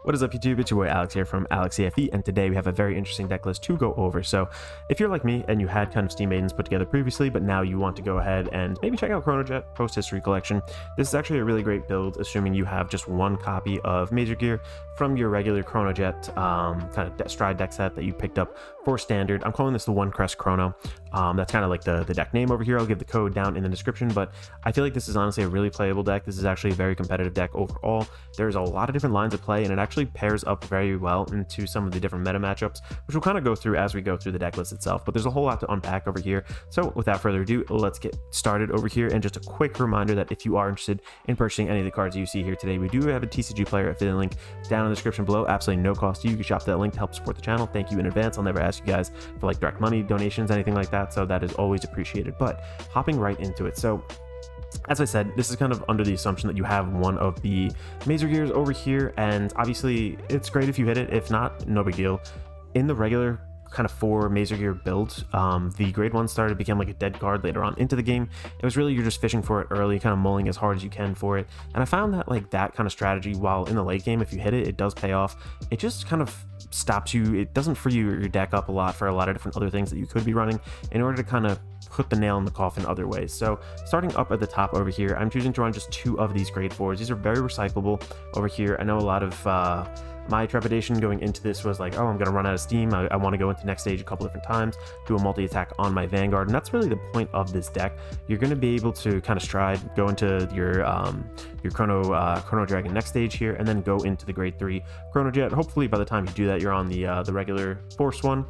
What is up, YouTube? It's your boy Alex here from AlexCFE, and today we have a very interesting deck list to go over. So if you're like me and you had kind of Steam Maidens put together previously, but now you want to go ahead and maybe check out Chronojet Post History Collection, this is actually a really great build, assuming you have just one copy of Major Gear from your regular Chronojet kind of stride deck set that you picked up for standard. I'm calling this the One Crest Chrono. That's kind of like the deck name over here. I'll give the code down in the description, but I feel like this is honestly a really playable deck. This is actually a very competitive deck overall. There's a lot of different lines of play, and it actually pairs up very well into some of the different meta matchups, which we'll kind of go through as we go through the deck list itself. But there's a whole lot to unpack over here. So without further ado, let's get started over here. And just a quick reminder that if you are interested in purchasing any of the cards you see here today, we do have a TCG player affiliate link down in the description below. Absolutely no cost to you. You can shop to that link to help support the channel. Thank you in advance. I'll never ask you guys for like direct money donations, anything like that, so that is always appreciated. But hopping right into it, so as I said, this is kind of under the assumption that you have one of the Major Gears over here, and obviously it's great if you hit it. If not, no big deal. In the regular kind of 4 Major Gear build, the grade 1 starter became like a dead card later on into the game. It was really, you're just fishing for it early, kind of mulling as hard as you can for it. And I found that like that kind of strategy, while in the late game, if you hit it, it does pay off. It just kind of stops you. It doesn't free your deck up a lot for a lot of different other things that you could be running in order to kind of put the nail in the coffin other ways. So starting up at the top over here, I'm choosing to run just 2 of these grade 4s. These are very recyclable over here. I know a lot of my trepidation going into this was like, oh, I'm going to run out of steam. I want to go into next stage a couple different times, do a multi-attack on my Vanguard, and that's really the point of this deck. You're going to be able to kind of stride, go into your Chrono Dragon next stage here, and then go into the grade 3 Chronojet. Hopefully by the time you do that, you're on the regular Force one,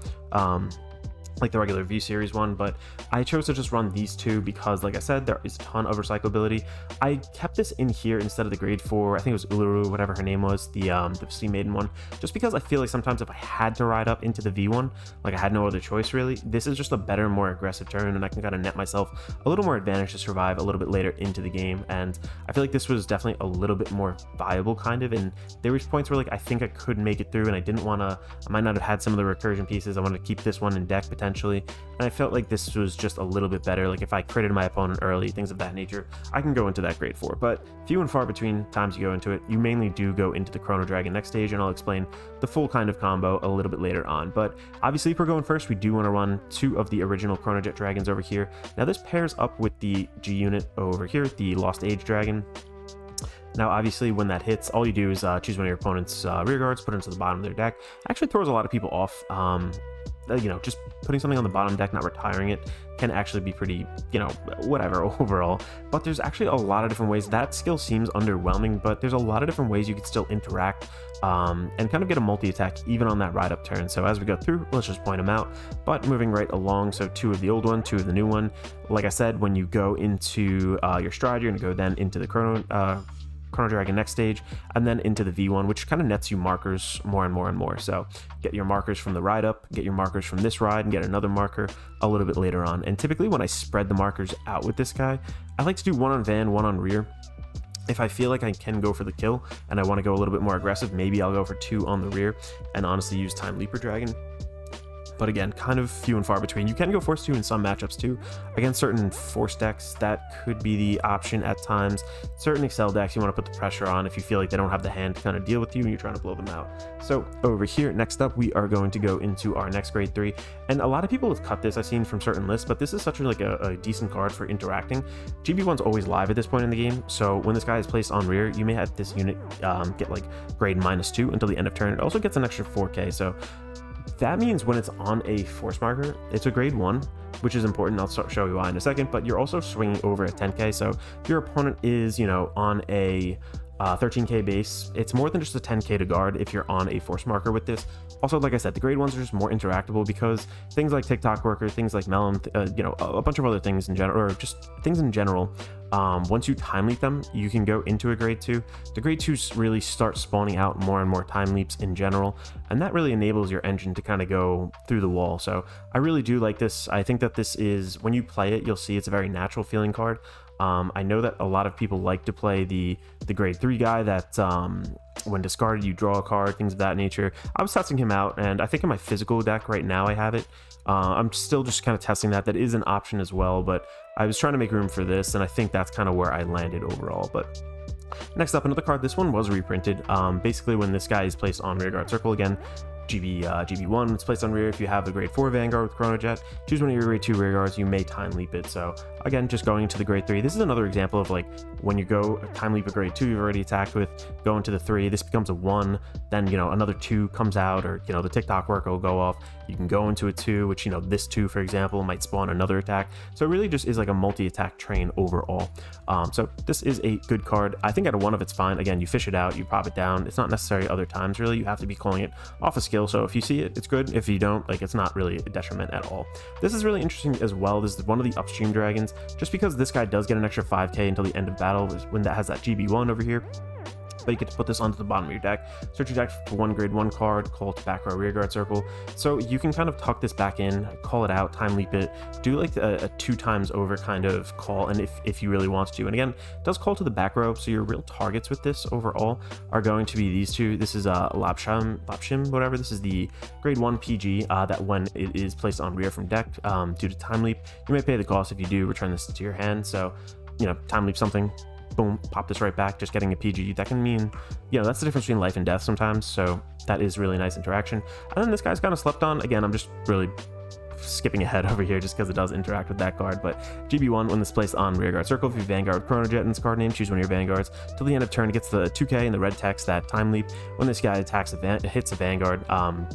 like the regular V series one. But I chose to just run these 2 because, like I said, there is a ton of recyclability. I kept this in here instead of the grade 4, I think it was Uluru, whatever her name was, the Steam Maiden one, just because I feel like sometimes if I had to ride up into the V1, like I had no other choice really. This is just a better, more aggressive turn, and I can kind of net myself a little more advantage to survive a little bit later into the game. And I feel like this was definitely a little bit more viable kind of, and there was points where like I think I could make it through, and I didn't want to, I might not have had some of the recursion pieces. I wanted to keep this one in deck potentially, and I felt like this was just a little bit better. Like if I critted my opponent early, things of that nature, I can go into that grade 4. But few and far between times you go into it. You mainly do go into the Chrono Dragon next stage, and I'll explain the full kind of combo a little bit later on. But obviously if we're going first, we do want to run 2 of the original Chronojet Dragons over here. Now this pairs up with the G unit over here, the Lost Age Dragon. Now, obviously, when that hits, all you do is choose one of your opponent's rear guards, put it into the bottom of their deck. Actually throws a lot of people off. You know, just putting something on the bottom deck, not retiring it, can actually be pretty, you know, whatever overall. But there's actually a lot of different ways. That skill seems underwhelming, but there's a lot of different ways you could still interact and kind of get a multi-attack even on that ride-up turn. So as we go through, let's just point them out. But moving right along, so 2 of the old one, 2 of the new one. Like I said, when you go into your stride, you're going to go then into the Chrono Dragon next stage, and then into the V1, which kind of nets you markers more and more and more. So get your markers from the ride up, get your markers from this ride, and get another marker a little bit later on. And typically when I spread the markers out with this guy, I like to do 1 on van, 1 on rear. If I feel like I can go for the kill and I want to go a little bit more aggressive, maybe I'll go for 2 on the rear and honestly use Time Leaper Dragon. But again, kind of few and far between. You can go Force 2 in some matchups too. Against certain Force decks, that could be the option at times. Certain Excel decks, you want to put the pressure on if you feel like they don't have the hand to kind of deal with you and you're trying to blow them out. So over here, next up, we are going to go into our next grade 3. And a lot of people have cut this, I've seen from certain lists, but this is such a decent card for interacting. GB1's always live at this point in the game, so when this guy is placed on rear, you may have this unit get like grade -2 until the end of turn. It also gets an extra 4k, so that means when it's on a force marker, it's a grade 1, which is important. I'll show you why in a second, but you're also swinging over a 10k. So if your opponent is, you know, on a 13k base, it's more than just a 10k to guard if you're on a force marker with this. Also, like I said, the grade 1s are just more interactable because things like TikTok Worker, things like Melon, you know, a bunch of other things in general, or just things in general. Once you time leap them, you can go into a grade 2. The grade 2s really start spawning out more and more time leaps in general, and that really enables your engine to kind of go through the wall. So I really do like this. I think that this is, when you play it, you'll see it's a very natural feeling card. I know that a lot of people like to play the grade 3 guy that when discarded you draw a card, things of that nature. I was testing him out, and I think in my physical deck right now I have it. I'm still just kind of testing that. That is an option as well, but I was trying to make room for this, and I think that's kind of where I landed overall. But Next up, another card. This one was reprinted. Basically, when this guy is placed on rearguard circle again, GB1, it's placed on rear. If you have the grade 4 Vanguard with Chronojet, choose one of your grade 2 rear guards, you may time leap it. So again, just going into the grade 3. This is another example of like when you go time leap a grade 2 you've already attacked with, go into the 3, this becomes a 1, then another 2 comes out, or the TikTok worker will go off. You can go into a 2, which this 2 for example might spawn another attack. So it really just is like a multi-attack train overall. So this is a good card. I think at a 1 of it's fine. Again, you fish it out, you pop it down. It's not necessary other times really. You have to be calling it off a skill. So if you see it, it's good. If you don't, like, it's not really a detriment at all. This is really interesting as well. This is one of the upstream dragons, just because this guy does get an extra 5k until the end of battle when that has that GB1 over here. But you get to put this onto the bottom of your deck. Search your deck for one grade 1 card, call it back row rearguard circle. So you can kind of tuck this back in, call it out, time leap it, do like a 2 times over kind of call, and if you really want to. And again, it does call to the back row, so your real targets with this overall are going to be these 2. This is Lapshim, whatever. This is the grade 1 PG that when it is placed on rear from deck due to time leap, you may pay the cost. If you do, return this to your hand. So, time leap something, boom, pop this right back, just getting a PG. That can mean, that's the difference between life and death sometimes. So that is really nice interaction. And then this guy's kind of slept on. Again, I'm just really skipping ahead over here just because it does interact with that card. But GB1, when this placed on rearguard circle, if you Vanguard with Chronojet in this card name, choose one of your Vanguards. Till the end of turn, it gets the 2k in the red text, that time leap. When this guy attacks hits a Vanguard,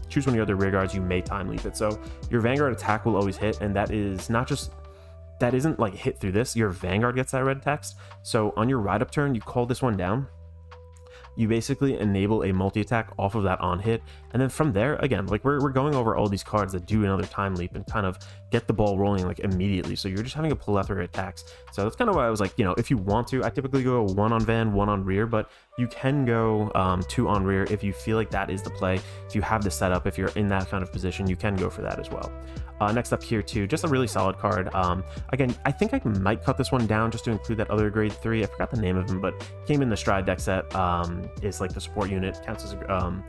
choose one of your other rearguards, you may time leap it. So your Vanguard attack will always hit, and that is not just... that isn't like hit through this, your Vanguard gets that red text. So on your ride up turn, you call this one down, you basically enable a multi-attack off of that on hit, and then from there, again, like we're going over all these cards that do another time leap and kind of get the ball rolling like immediately. So you're just having a plethora of attacks. So that's kind of why I was like, if you want to, I typically go 1 on van, 1 on rear, but you can go 2 on rear if you feel like that is the play. If you have the setup, if you're in that kind of position, you can go for that as well. Next up here too, just a really solid card. Again, I think I might cut this one down just to include that other grade 3. I forgot the name of him, but came in the Stride deck set. Is like the support unit, counts as a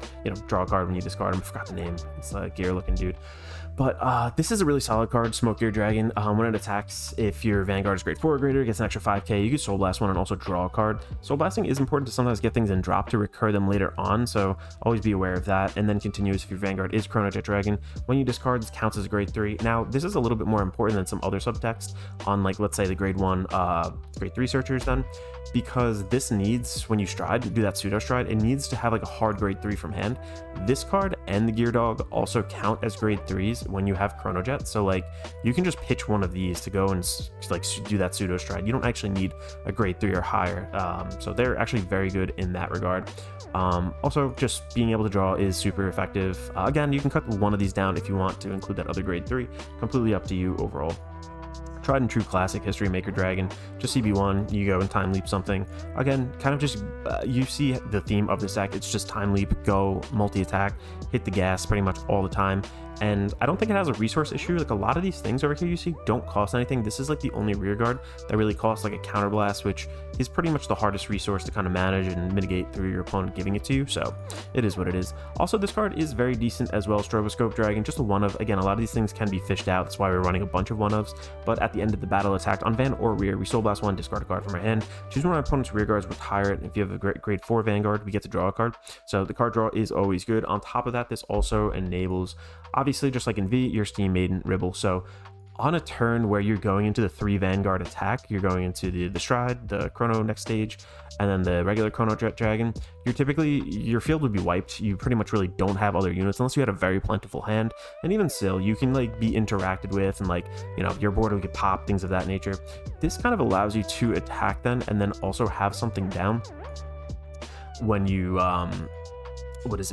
draw a card when you discard him. I forgot the name. It's a gear looking dude. But this is a really solid card, Smoke Gear Dragon. When it attacks, if your Vanguard is grade 4 or greater, it gets an extra 5k. You can Soul Blast one and also draw a card. Soul Blasting is important to sometimes get things in drop to recur them later on, so always be aware of that. And then continues if your Vanguard is Chronojet Dragon. When you discard, this counts as a grade 3. Now, this is a little bit more important than some other subtext on, like, let's say the grade 1, grade 3 searchers then, because this needs, when you stride, do that pseudo stride, it needs to have like a hard grade 3 from hand. This card and the Gear Dog also count as grade 3s when you have Chronojet, so like you can just pitch one of these to go and like do that pseudo stride. You don't actually need a grade 3 or higher, so they're actually very good in that regard. Also, just being able to draw is super effective. Again, you can cut one of these down if you want to include that other grade 3, completely up to you overall. Tried and true classic History Maker Dragon, just CB1, you go and time leap something. Again, kind of just, you see the theme of this deck, it's just time leap, go, multi-attack, hit the gas pretty much all the time. And I don't think it has a resource issue. Like a lot of these things over here you see don't cost anything. This is like the only rear guard that really costs like a counterblast, which is pretty much the hardest resource to kind of manage and mitigate through your opponent giving it to you. So it is what it is. Also, this card is very decent as well. Stroboscope Dragon, just a one of. Again, a lot of these things can be fished out. That's why we're running a bunch of one ofs. But at the end of the battle, attacked on van or rear, we Soul Blast one, discard a card from our hand, choose one of our opponent's rear guards, retire it. If you have a grade 4 Vanguard, we get to draw a card. So the card draw is always good. On top of that, this also enables, obviously, just like in V, your Steam Maiden Ribble. So on a turn where you're going into the 3 Vanguard attack, you're going into the Stride, the Chrono next stage, and then the regular Chronojet Dragon, you're typically, your field would be wiped. You pretty much really don't have other units unless you had a very plentiful hand. And even still, you can like be interacted with and like, you know, your board will get popped, things of that nature. This kind of allows you to attack them and then also have something down when you,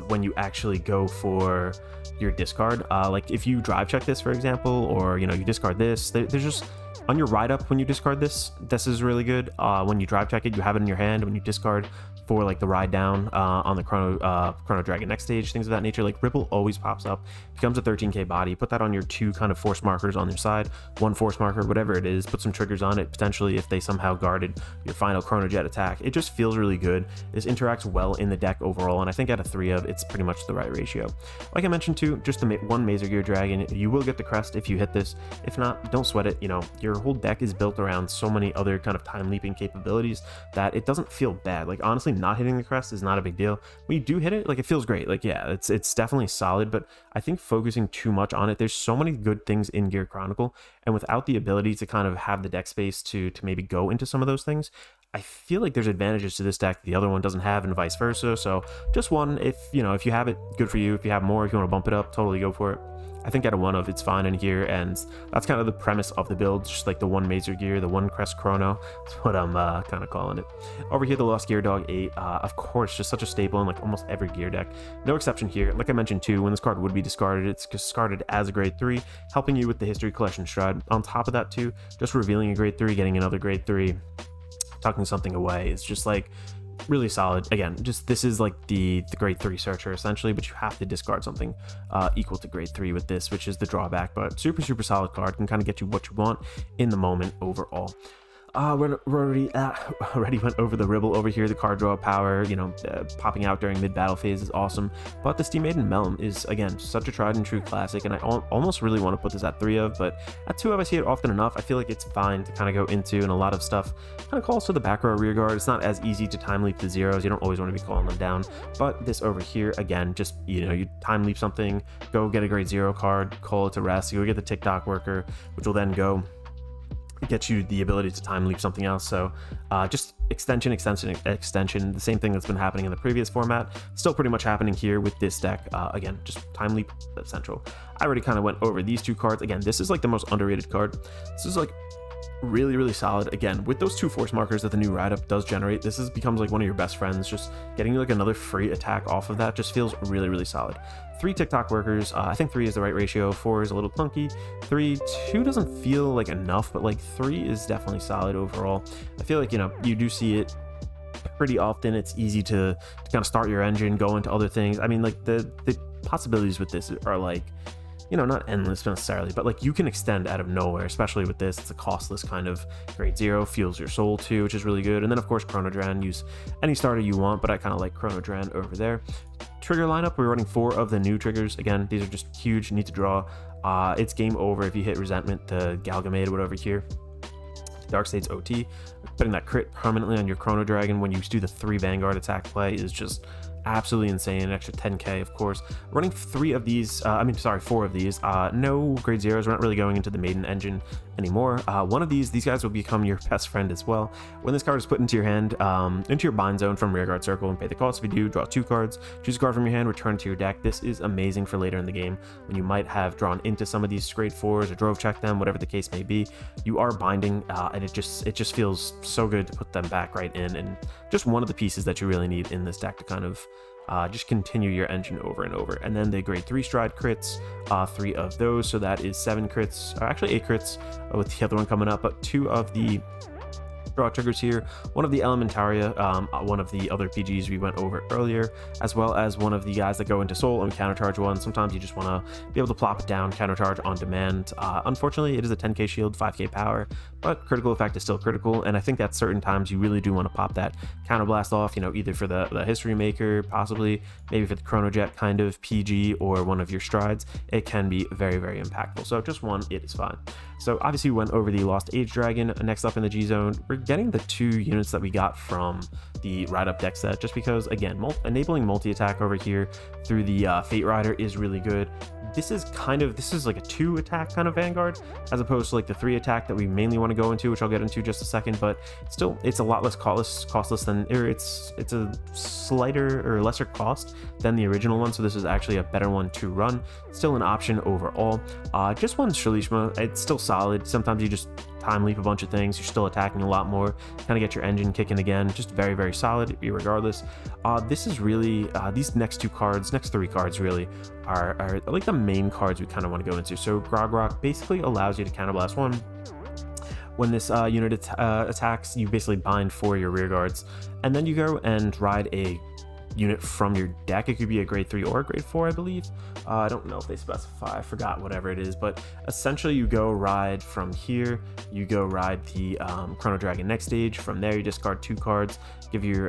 when you actually go for your discard. Like if you drive check this, for example, or, you know, you discard this, there's just, on your ride up when you discard this, this is really good. When you drive check it, you have it in your hand. When you discard for like the ride down on the Chrono Dragon next stage, things of that nature, like Ripple always pops up, becomes a 13k body. Put that on your 2 kind of force markers on your side, 1 force marker, whatever it is, put some triggers on it, potentially if they somehow guarded your final Chronojet attack. It just feels really good. This interacts well in the deck overall, and I think at a 3 of, it's pretty much the right ratio. Like I mentioned too, just the one Mazer Gear Dragon, you will get the crest if you hit this. If not, don't sweat it. You know, your your whole deck is built around so many other kind of time leaping capabilities that it doesn't feel bad. Like, honestly, not hitting the crest is not a big deal. When you do hit it, like, it feels great. Like, yeah, it's definitely solid, but I think focusing too much on it, there's so many good things in Gear Chronicle, and without the ability to kind of have the deck space to maybe go into some of those things, I feel like there's advantages to this deck the other one doesn't have, and vice versa. So just one, if you have it, good for you. If you have more, if you want to bump it up, totally go for it. I think out of one of, it's fine in here, and that's kind of the premise of the build, just like the one Mazer gear, the one crest chrono. That's what I'm kind of calling it. Over here, the Lost Gear Dog 8, of course, just such a staple in like almost every gear deck. No exception here. Like I mentioned too, when this card would be discarded, it's discarded as a grade 3, helping you with the History Collection Stride. On top of that too, just revealing a grade 3, getting another grade 3, tucking something away. It's just like really solid. Again, just this is like the grade 3 searcher essentially, but you have to discard something equal to grade 3 with this, which is the drawback, but super solid card, can kind of get you what you want in the moment overall. We already went over the Ribble over here. The card draw power, popping out during mid-battle phase is awesome. But the Steam Maiden Melm is, again, such a tried and true classic, and I almost really want to put this at 3 of, but at 2 of I see it often enough. I feel like it's fine to kind of go into, and a lot of stuff kind of calls to the back row rear guard. It's not as easy to time leap the zeros. You don't always want to be calling them down. But this over here, again, just, you time leap something, go get a grade 0 card, call it to rest, you go get the TikTok worker, which will then go get you the ability to time leap something else. So just extension, the same thing that's been happening in the previous format, still pretty much happening here with this deck. Again, just time leap central. I already kind of went over these 2 cards. Again, this is like the most underrated card. This is like really solid. Again, with those 2 force markers that the new write-up does generate, this becomes like one of your best friends. Just getting like another free attack off of that just feels really solid. 3 TikTok workers, I think 3 is the right ratio. 4 is a little clunky. 2 doesn't feel like enough, but like 3 is definitely solid overall. I feel like you do see it pretty often. It's easy to kind of start your engine, go into other things. I mean, like the possibilities with this are like, not endless necessarily, but like you can extend out of nowhere, especially with this. It's a costless kind of grade 0, fuels your soul too, which is really good. And then of course Chronojet, use any starter you want, but I kind of like Chronojet over there. Trigger lineup, we're running 4 of the new triggers. Again, these are just huge, need to draw. It's game over if you hit Resentment, the Galgamade, whatever here. Dark State's OT. Putting that crit permanently on your Chrono Dragon when you do the 3 Vanguard attack play is just absolutely insane. An extra 10k, of course. Running 4 of these. No grade 0s. We're not really going into the Maiden engine anymore. One of these guys will become your best friend as well. When this card is put into your hand, into your bind zone from rearguard circle and pay the cost. If you do, draw 2 cards, choose a card from your hand, return to your deck. This is amazing for later in the game when you might have drawn into some of these grade 4s or drove check them, whatever the case may be. You are binding, and it just feels so good to put them back right in, and just one of the pieces that you really need in this deck to kind of just continue your engine over and over. And then the grade 3 stride crits, 3 of those, so that is 7 crits, or actually 8 crits with the other one coming up, but 2 of the draw triggers here, one of the Elementaria, one of the other PGs we went over earlier, as well as one of the guys that go into Soul and countercharge one. Sometimes you just want to be able to plop it down, countercharge on demand. Unfortunately, it is a 10k shield, 5k power, but critical effect is still critical, and I think at certain times you really do want to pop that counterblast off, either for the History Maker, possibly, maybe for the Chronojet kind of PG, or one of your strides. It can be very impactful. So just one, it is fine. So obviously we went over the Lost Age Dragon. Next up in the G Zone, we're getting the 2 units that we got from the Ride-Up deck set, just because, again, enabling multi-attack over here through the Fate Rider is really good. This is like a 2 attack kind of Vanguard, as opposed to like the 3 attack that we mainly want to go into, which I'll get into just a second, but still, it's a lot less costless than, or it's a slighter or lesser cost than the original one, so this is actually a better one to run. Still an option overall. Just one Shalishma, it's still solid. Sometimes you just time leap a bunch of things, you're still attacking a lot more, kind of get your engine kicking again. Just very solid regardless. This is really, these next 3 cards really are like the main cards we kind of want to go into. So Grog Rock basically allows you to counterblast 1. When this unit attacks, you basically bind 4 your rear guards, and then you go and ride a unit from your deck. It could be a grade 3 or a grade 4, I believe. I don't know if they specify, I forgot, whatever it is, but essentially you go ride from here, you go ride the Chrono Dragon next stage. From there you discard 2 cards, give your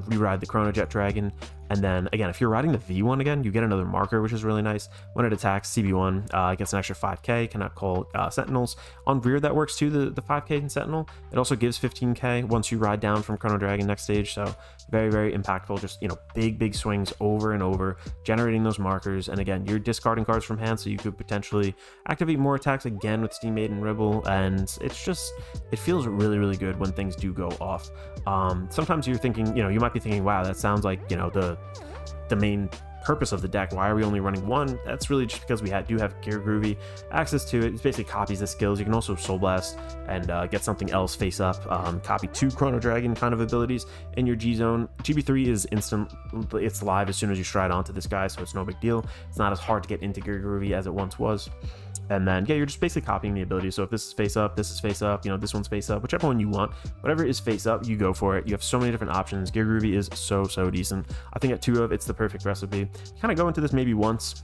re-ride the Chronojet Dragon, And then again, if you're riding the V1 again, you get another marker, which is really nice. When it attacks, CB1 gets an extra 5k, cannot call sentinels. On rear, that works too, the 5k in sentinel. It also gives 15k once you ride down from Chrono Dragon next stage. So very, very impactful. Just, you know, big swings over and over, generating those markers. And again, you're discarding cards from hand, so you could potentially activate more attacks again with Steam Maiden Ribble. And it's just, it feels really good when things do go off. Sometimes you're thinking, you know, you might be thinking, wow, that sounds like, you know, the main purpose of the deck. Why are we only running one? That's really just because we do have Gear Groovy access to it. It basically copies the skills. You can also Soul Blast and get something else face up, copy 2 Chrono Dragon kind of abilities in your G zone. GB3 is instant, it's live as soon as you stride onto this guy, so it's no big deal. It's not as hard to get into Gear Groovy as it once was. And then, yeah, you're just basically copying the ability. So if this is face up, this is face up, you know, this one's face up, whichever one you want, whatever is face up, you go for it. You have so many different options. Gear Groovy is so decent. I think at 2 of, it's the perfect recipe. Kind of go into this maybe once.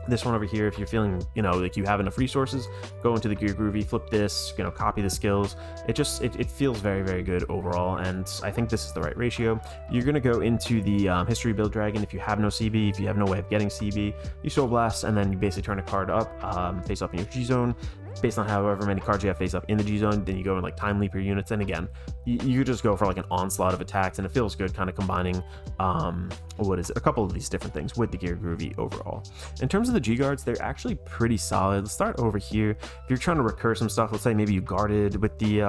This one over here, if you're feeling, you know, like you have enough resources, go into the Gear Groovy, flip this, you know, copy the skills. It feels very good overall, and I think this is the right ratio. You're going to go into the History Build Dragon if you have no CB, if you have no way of getting CB, you Soul Blast, and then you basically turn a card up, face up in your G zone. Based on however many cards you have face up in the G zone, then you go in like time leap your units, and again, you just go for like an onslaught of attacks, and it feels good kind of combining a couple of these different things with the Gear Groovy overall. In terms of the G guards, they're actually pretty solid. Let's start over here. If you're trying to recur some stuff, let's say maybe you guarded with the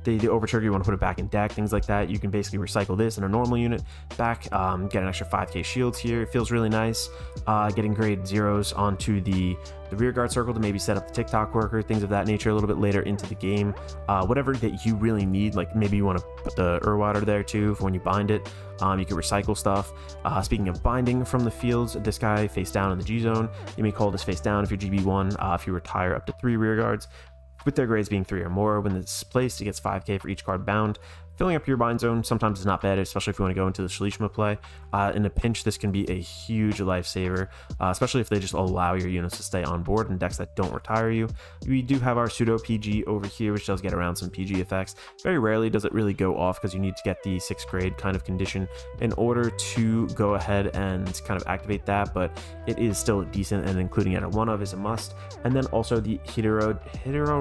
overtrigger, you want to put it back in deck, things like that, you can basically recycle this in a normal unit back, get an extra 5k shields here. It feels really nice. Getting grade 0s onto the rear guard circle to maybe set up the TikTok worker, things of that nature a little bit later into the game. Whatever that you really need, like maybe you want to put the Urwater there too for when you bind it. You can recycle stuff. Speaking of binding from the fields, this guy face down in the G zone, you may call this face down if you're GB1, if you retire up to 3 rear guards. With their grades being 3 or more, when it's placed, it gets 5k for each card bound. Filling up your bind zone sometimes is not bad, especially if you want to go into the Shalishma play. In a pinch, this can be a huge lifesaver, especially if they just allow your units to stay on board in decks that don't retire you. We do have our pseudo PG over here, which does get around some PG effects. Very rarely does it really go off because you need to get the 6th grade kind of condition in order to go ahead and kind of activate that, but it is still decent, and including it at 1 of is a must. And then also the Hitero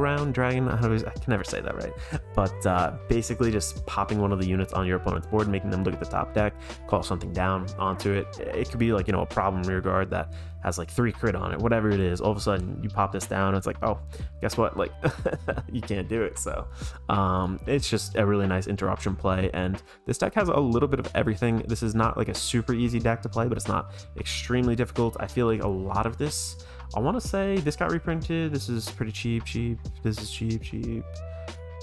round dragon, I can never say that right, but basically just popping one of the units on your opponent's board, making them look at the top deck, call something down onto it. It could be like, you know, a problem rear guard that has like 3 crit on it, whatever it is. All of a sudden you pop this down, it's like, oh, guess what, like you can't do it. So it's just a really nice interruption play, and this deck has a little bit of everything. This is not like a super easy deck to play, but it's not extremely difficult. I feel like a lot of this, I want to say this got reprinted, this is pretty cheap, this is cheap.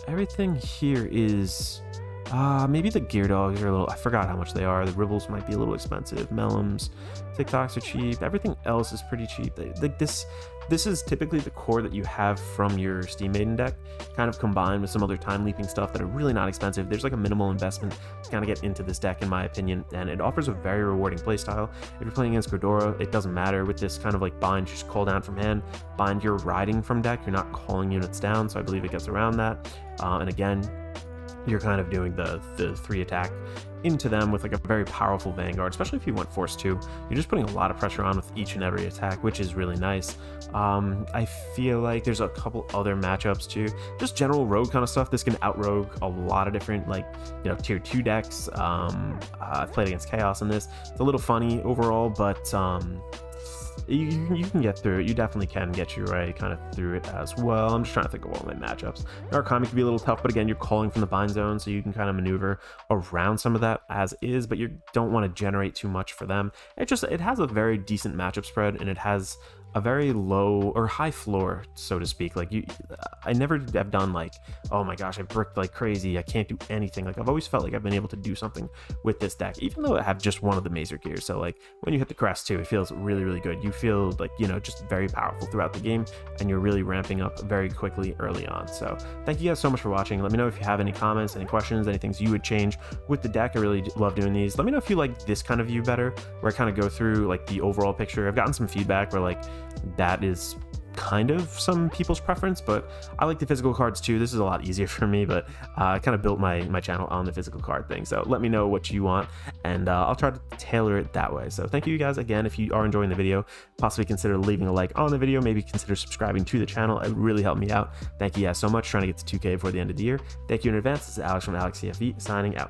Everything here is maybe the Gear Dogs are a little, I forgot how much they are. The Ribbles might be a little expensive. Melums, TikToks are cheap. Everything else is pretty cheap. Like this is typically the core that you have from your Steam Maiden deck, kind of combined with some other time leaping stuff that are really not expensive. There's like a minimal investment to kind of get into this deck, in my opinion, and it offers a very rewarding playstyle. If you're playing against Gordora, it doesn't matter. With this kind of like bind, you just call down from hand. Bind, you're riding from deck, you're not calling units down, so I believe it gets around that. And again, you're kind of doing the 3 attack into them with like a very powerful Vanguard, especially if you went Force 2. You're just putting a lot of pressure on with each and every attack, which is really nice. I feel like there's a couple other matchups too, just general rogue kind of stuff. This can out-rogue a lot of different, like, you know, tier 2 decks. I've played against Chaos in this. It's a little funny overall, but you can get through it. You definitely can get your way kind of through it as well. I'm just trying to think of all my matchups. Narcomic can be a little tough, but again, you're calling from the bind zone, so you can kind of maneuver around some of that as is, but you don't want to generate too much for them. It has a very decent matchup spread, and it has a very low or high floor, so to speak. Like I never have done like, oh my gosh, I bricked like crazy, I can't do anything. Like I've always felt like I've been able to do something with this deck, even though I have just one of the Mazer gears. So like when you hit the crest too, it feels really good. You feel like, you know, just very powerful throughout the game, and you're really ramping up very quickly early on. So thank you guys so much for watching. Let me know if you have any comments, any questions, any things you would change with the deck. I really love doing these. Let me know if you like this kind of view better, where I kind of go through like the overall picture. I've gotten some feedback where like that is kind of some people's preference, but I like the physical cards too. This is a lot easier for me, but I kind of built my channel on the physical card thing. So let me know what you want, and I'll try to tailor it that way. So thank you guys again. If you are enjoying the video, possibly consider leaving a like on the video, maybe consider subscribing to the channel. It would really help me out. Thank you guys so much. Trying to get to 2K before the end of the year. Thank you in advance. This is Alex from Alex CFE signing out.